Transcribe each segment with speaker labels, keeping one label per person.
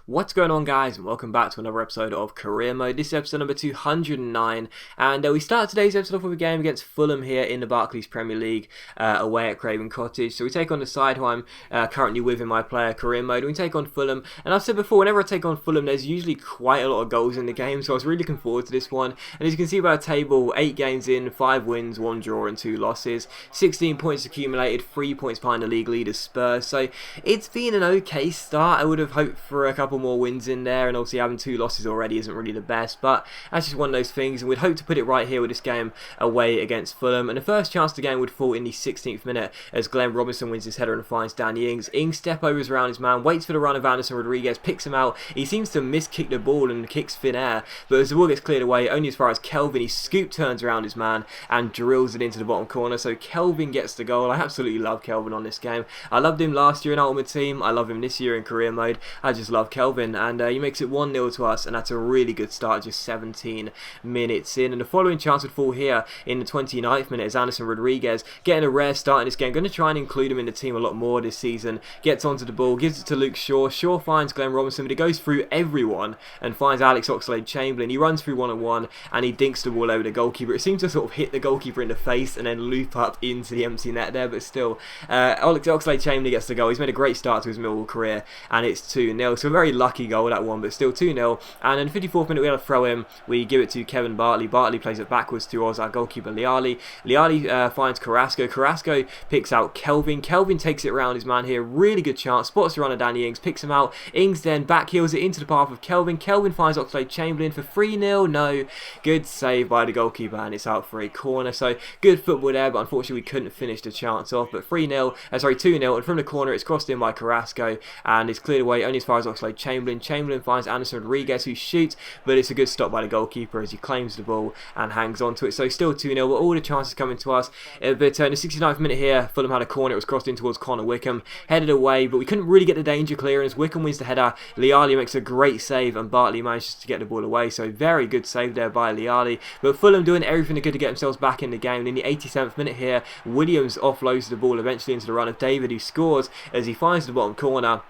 Speaker 1: What's going on, guys, and welcome back to another episode of Career Mode. This is episode number 209, and we start today's episode off with a game against Fulham here in the Barclays Premier League, away at Craven Cottage. So we take on the side who I'm currently with in my player Career Mode. We take on Fulham, and I've said before, whenever I take on Fulham, there's usually quite a lot of goals in the game, so I was really looking forward to this one. And as you can see by the table, 8 games in, 5 wins, 1 draw and 2 losses, 16 points accumulated, 3 points behind the league leader Spurs. So it's been an okay start. I would have hoped for a couple more wins in there, and obviously having 2 losses already isn't really the best, but that's just one of those things, and we'd hope to put it right here with this game away against Fulham. And the first chance of the game would fall in the 16th minute as Glenn Robinson wins his header and finds Danny Ings. Ings step overs around his man, waits for the run of Anderson Rodriguez, picks him out. He seems to miskick the ball and kicks thin air, but as the ball gets cleared away only as far as Kelvin, he scoop turns around his man and drills it into the bottom corner. So Kelvin gets the goal. I absolutely love Kelvin on this game. I loved him last year in Ultimate Team, I love him this year in Career Mode. I just love Kelvin, and he makes it 1-0 to us, and that's a really good start just 17 minutes in. And the following chance would fall here in the 29th minute as Anderson Rodriguez, getting a rare start in this game, going to try and include him in the team a lot more this season, gets onto the ball, gives it to Luke Shaw. Shaw finds Glenn Robinson, but he goes through everyone and finds Alex Oxlade-Chamberlain. He runs through one-on-one and he dinks the ball over the goalkeeper. It seems to sort of hit the goalkeeper in the face and then loop up into the empty net there, but still, Alex Oxlade-Chamberlain gets the goal. He's made a great start to his Millwall career, and it's 2-0. So a very lucky goal, that one, but still 2-0. And in the 54th minute we had a throw in. We give it to Kevin Bartley. Bartley plays it backwards towards our goalkeeper Liali. Liali finds Carrasco. Carrasco picks out Kelvin. Kelvin takes it around his man here. Really good chance. Spots the run of Danny Ings. Picks him out. Ings then backheels it into the path of Kelvin. Kelvin finds Oxlade-Chamberlain for 3-0. No. Good save by the goalkeeper, and it's out for a corner. So good football there, but unfortunately we couldn't finish the chance off. But 2-0. And from the corner it's crossed in by Carrasco, and it's cleared away only as far as Oxlade-Chamberlain. Chamberlain finds Anderson Rodriguez, who shoots, but it's a good stop by the goalkeeper as he claims the ball and hangs on to it. So still 2-0, but all the chances coming to us. But in the 69th minute here, Fulham had a corner. It was crossed in towards Connor Wickham, headed away, but we couldn't really get the danger clearance. Wickham wins the header. Liali makes a great save, and Bartley manages to get the ball away. So very good save there by Liali. But Fulham doing everything they could to get themselves back in the game. And in the 87th minute here, Williams offloads the ball eventually into the run of David, who scores as he finds the bottom corner.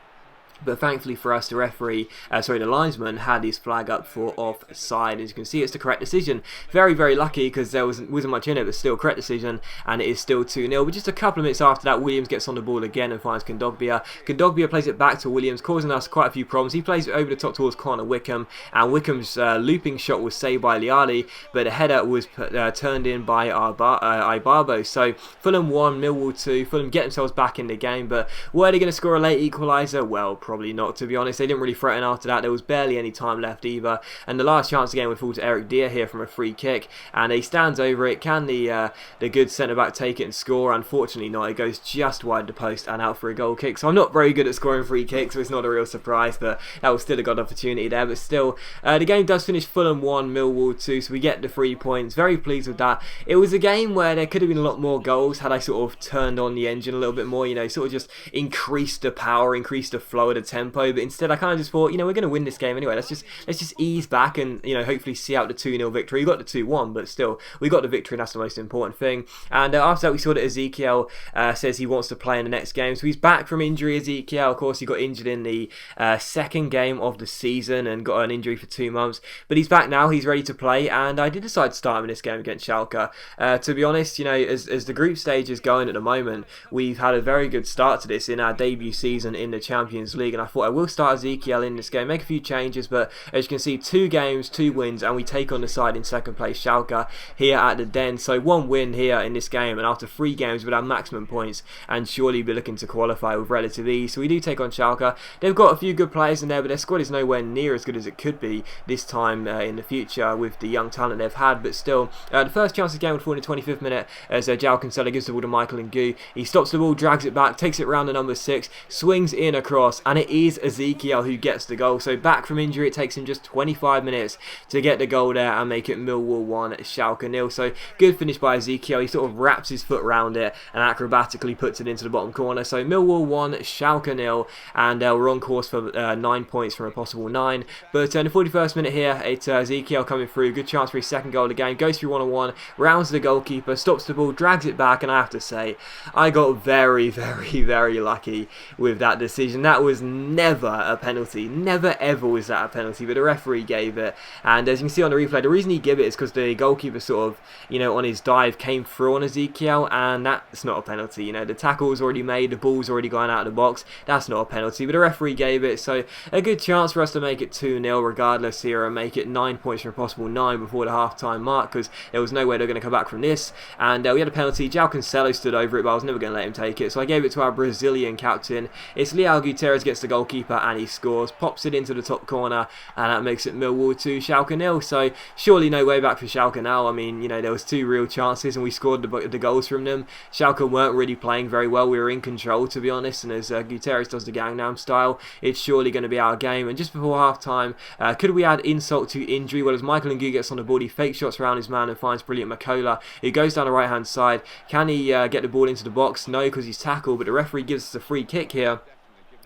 Speaker 1: But thankfully for us, the referee, the linesman had his flag up for offside. As you can see, it's the correct decision. Very, very lucky because there wasn't much in it, but still correct decision, and it is still 2-0. But just a couple of minutes after that, Williams gets on the ball again and finds Kondogbia. Kondogbia plays it back to Williams, causing us quite a few problems. He plays it over the top towards Connor Wickham, and Wickham's looping shot was saved by Liali, but the header was turned in by Ibarbo. So Fulham 1, Millwall 2. Fulham get themselves back in the game, but were they going to score a late equaliser? Well, probably not, to be honest. They didn't really threaten after that. There was barely any time left either, and the last chance of the game would fall to Eric Dier here from a free kick, and he stands over it. Can the good centre-back take it and score? Unfortunately not. It goes just wide the post and out for a goal kick. So I'm not very good at scoring free kicks, so it's not a real surprise, but that was still a good opportunity there. But still, the game does finish Fulham 1, Millwall 2, so we get the 3 points. Very pleased with that. It was a game where there could have been a lot more goals had I sort of turned on the engine a little bit more, sort of just increased the power, increased the flow of the tempo, but instead I kind of just thought, we're going to win this game anyway. Let's just ease back and hopefully see out the 2-0 victory. We got the 2-1, but still we got the victory, and that's the most important thing. And after that we saw that Ezekiel says he wants to play in the next game, so he's back from injury. Ezekiel, of course, he got injured in the second game of the season and got an injury for 2 months, but he's back now. He's ready to play, and I did decide to start him in this game against Schalke. To be honest, as the group stage is going at the moment, we've had a very good start to this in our debut season in the Champions League, and I thought I will start Ezekiel in this game, make a few changes, but as you can see, 2 games, 2 wins, and we take on the side in second place, Schalke, here at the Den. So 1 win here in this game, and after 3 games we'd have maximum points and surely be looking to qualify with relative ease. So we do take on Schalke. They've got a few good players in there, but their squad is nowhere near as good as it could be this time in the future with the young talent they've had. But still, the first chance of the game would fall in the 25th minute as João Cancelo gives the ball to Michael Ngu. He stops the ball, drags it back, takes it round the number 6, swings in across, and it is Ezekiel who gets the goal. So back from injury, it takes him just 25 minutes to get the goal there and make it Millwall 1, Schalke 0. So good finish by Ezekiel. He sort of wraps his foot around it and acrobatically puts it into the bottom corner. So Millwall 1, Schalke 0, and we're on course for 9 points from a possible 9. But in the 41st minute here, it's Ezekiel coming through. Good chance for his second goal of the game. Goes through one-on-one, rounds the goalkeeper, stops the ball, drags it back, and I have to say, I got very, very, very lucky with that decision. That was never a penalty. Never ever was that a penalty, but the referee gave it. And as you can see on the replay, the reason he gave it is because the goalkeeper sort of, on his dive came through on Ezekiel, and that's not a penalty. The tackle was already made, the ball's already gone out of the box. That's not a penalty, but the referee gave it. So a good chance for us to make it 2-0 regardless here and make it 9 points from a possible 9 before the half-time mark, because there was no way they're going to come back from this. And we had a penalty. João Cancelo stood over it, but I was never going to let him take it, so I gave it to our Brazilian captain. It's Leal Gutierrez gets the goalkeeper and he scores, pops it into the top corner, and that makes it Millwall 2, Schalke 0. So surely no way back for Schalke now. I mean, there was 2 real chances and we scored the goals from them. Schalke weren't really playing very well. We were in control, to be honest, and as Gutierrez does the Gangnam style, it's surely going to be our game. And just before half time, could we add insult to injury? Well, as Michael Ngu gets on the ball, he fake shots around his man and finds brilliant Makola. He goes down the right hand side. Can he get the ball into the box? No, because he's tackled, but the referee gives us a free kick here.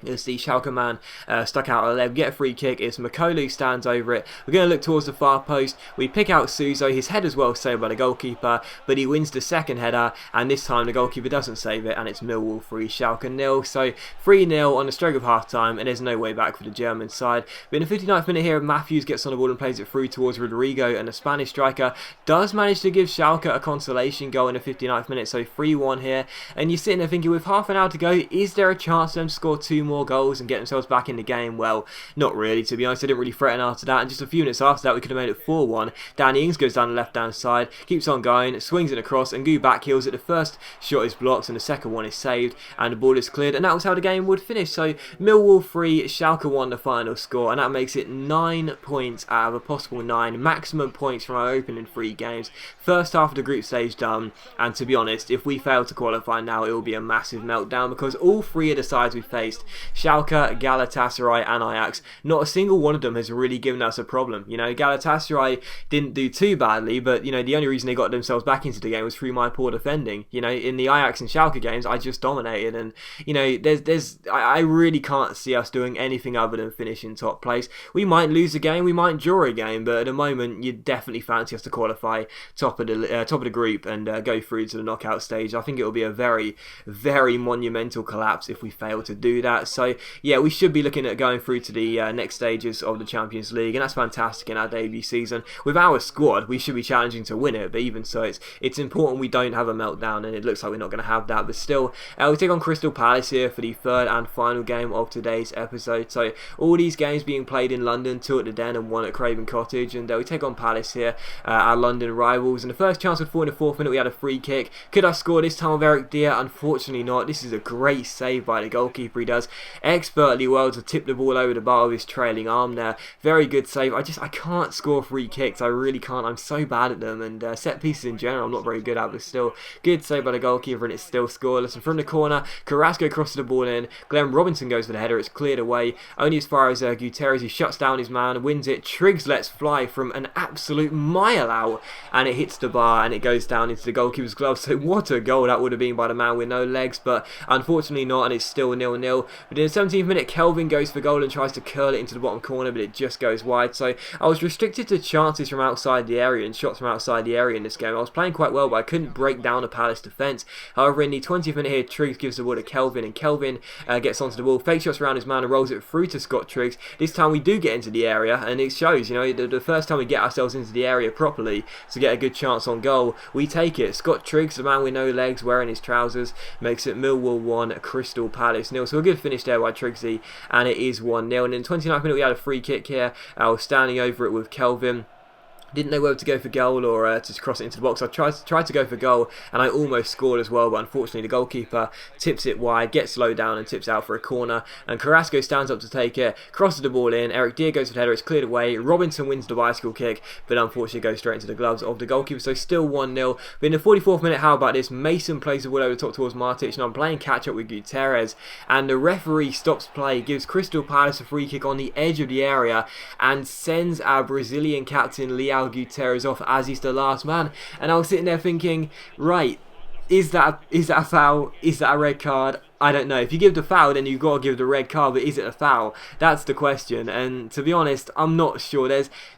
Speaker 1: It's the Schalke man stuck out of the leg. Get a free kick. It's Makola who stands over it. We're going to look towards the far post. We pick out Suso. His header's well saved by the goalkeeper, but he wins the second header, and this time the goalkeeper doesn't save it, and it's Millwall 3, Schalke 0. So 3-0 on the stroke of half time, and there's no way back for the German side. But in the 59th minute here, Matthews gets on the ball and plays it through towards Rodrigo, and the Spanish striker does manage to give Schalke a consolation goal in the 59th minute. So 3-1 here, and you're sitting there thinking, with half an hour to go, is there a chance for them to score 2 more goals and get themselves back in the game? Well, not really, to be honest. They didn't really threaten after that, and just a few minutes after that we could have made it 4-1. Danny Ings goes down the left hand side, keeps on going, swings it across, and Gu backheels it. The first shot is blocked and the second one is saved, and the ball is cleared, and that was how the game would finish. So Millwall 3, Schalke 1 the final score, and that makes it 9 points out of a possible 9, maximum points from our opening 3 games. First half of the group stage done, and to be honest, if we fail to qualify now, it will be a massive meltdown, because all 3 of the sides we faced, Schalke, Galatasaray and Ajax, not a single one of them has really given us a problem. Galatasaray didn't do too badly, but the only reason they got themselves back into the game was through my poor defending. In the Ajax and Schalke games, I just dominated, and I really can't see us doing anything other than finishing top place. We might lose a game, we might draw a game, but at the moment you definitely fancy us to qualify top of the group and go through to the knockout stage. I think it will be a very, very monumental collapse if we fail to do that. So yeah, we should be looking at going through to the next stages of the Champions League, and that's fantastic in our debut season. With our squad, we should be challenging to win it, but even so, it's important we don't have a meltdown, and it looks like we're not going to have that. But still, we take on Crystal Palace here for the third and final game of today's episode. So all these games being played in London, 2 at the Den and 1 at Craven Cottage, and we take on Palace here, our London rivals. And the first chance would fall in the 4th minute. We had a free kick. Could I score this time with Eric Dier? Unfortunately not. This is a great save by the goalkeeper. He does expertly well to tip the ball over the bar with his trailing arm there. Very good save. I can't score free kicks. I really can't. I'm so bad at them, and set pieces in general I'm not very good at, but still good save by the goalkeeper, and it's still scoreless. And from the corner, Carrasco crosses the ball in. Glenn Robinson goes for the header. It's cleared away only as far as Gutierrez, who shuts down his man, wins it. Triggs lets fly from an absolute mile out, and it hits the bar and it goes down into the goalkeeper's glove. So what a goal that would have been by the man with no legs, but unfortunately not, and it's still 0-0. But in the 17th minute, Kelvin goes for goal and tries to curl it into the bottom corner, but it just goes wide. So I was restricted to chances from outside the area and shots from outside the area in this game. I was playing quite well, but I couldn't break down a Palace defence. However, in the 20th minute here, Triggs gives the ball to Kelvin, and Kelvin gets onto the ball, fake shots around his man and rolls it through to Scott Triggs. This time we do get into the area, and it shows, the first time we get ourselves into the area properly to get a good chance on goal, we take it. Scott Triggs, the man with no legs, wearing his trousers, makes it Millwall 1, Crystal Palace 0. So a good finish there by Triggsy, and it is 1-0. And in the 29th minute we had a free kick here. I was standing over it with Kelvin. Didn't know whether to go for goal or to cross it into the box. I tried to go for goal, and I almost scored as well, but unfortunately the goalkeeper tips it wide, gets slowed down and tips out for a corner, and Carrasco stands up to take it, crosses the ball in. Eric Dier goes for the header, it's cleared away. Robinson wins the bicycle kick, but unfortunately goes straight into the gloves of the goalkeeper, so still 1-0. But in the 44th minute, how about this? Mason plays the ball over the top towards Matic, and I'm playing catch up with Gutierrez, and the referee stops play, gives Crystal Palace a free kick on the edge of the area, and sends our Brazilian captain Leal Gutierrez off as he's the last man. And I was sitting there thinking, right, is that a foul? Is that a red card? I don't know. If you give the foul, then you've got to give the red card, but is it a foul? That's the question. And to be honest, I'm not sure.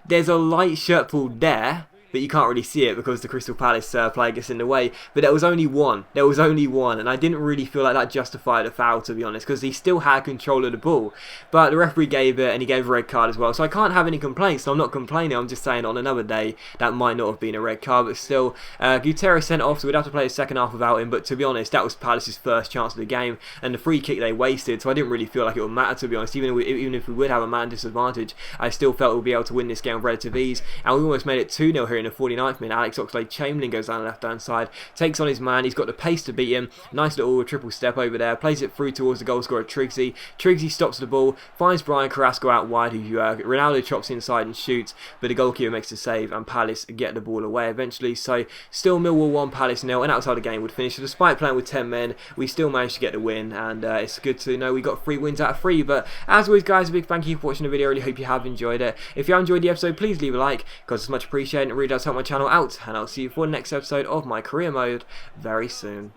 Speaker 1: There's a light shirt pulled there, but you can't really see it because the Crystal Palace player gets in the way. But there was only one. There was only one, and I didn't really feel like that justified a foul, to be honest, because he still had control of the ball. But the referee gave it, and he gave a red card as well. So I can't have any complaints. I'm not complaining. I'm just saying on another day that might not have been a red card, but still, Gutierrez sent off, so we'd have to play the second half without him. But to be honest, that was Palace's first chance of the game, and the free kick they wasted. So I didn't really feel like it would matter, to be honest. Even if we would have a man disadvantage, I still felt we'd be able to win this game with relative ease. And we almost made it 2-0 here in the 49th minute. Alex Oxlade-Chamberlain goes down the left-hand side, takes on his man. He's got the pace to beat him. Nice little triple step over there. Plays it through towards the goal scorer Triggsy. Triggsy stops the ball, finds Brian Carrasco out wide, who Ronaldo chops inside and shoots, but the goalkeeper makes the save, and Palace get the ball away eventually. So still Millwall 1, Palace 0, and that's how the game would finish. So despite playing with 10 men, we still managed to get the win, and it's good to know we got 3 wins out of 3. But as always, guys, a big thank you for watching the video. I really hope you have enjoyed it. If you have enjoyed the episode, please leave a like, because it's much appreciated. It really does help my channel out, and I'll see you for the next episode of my career mode very soon.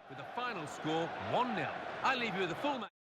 Speaker 2: With the final score 1-0. I leave you with the full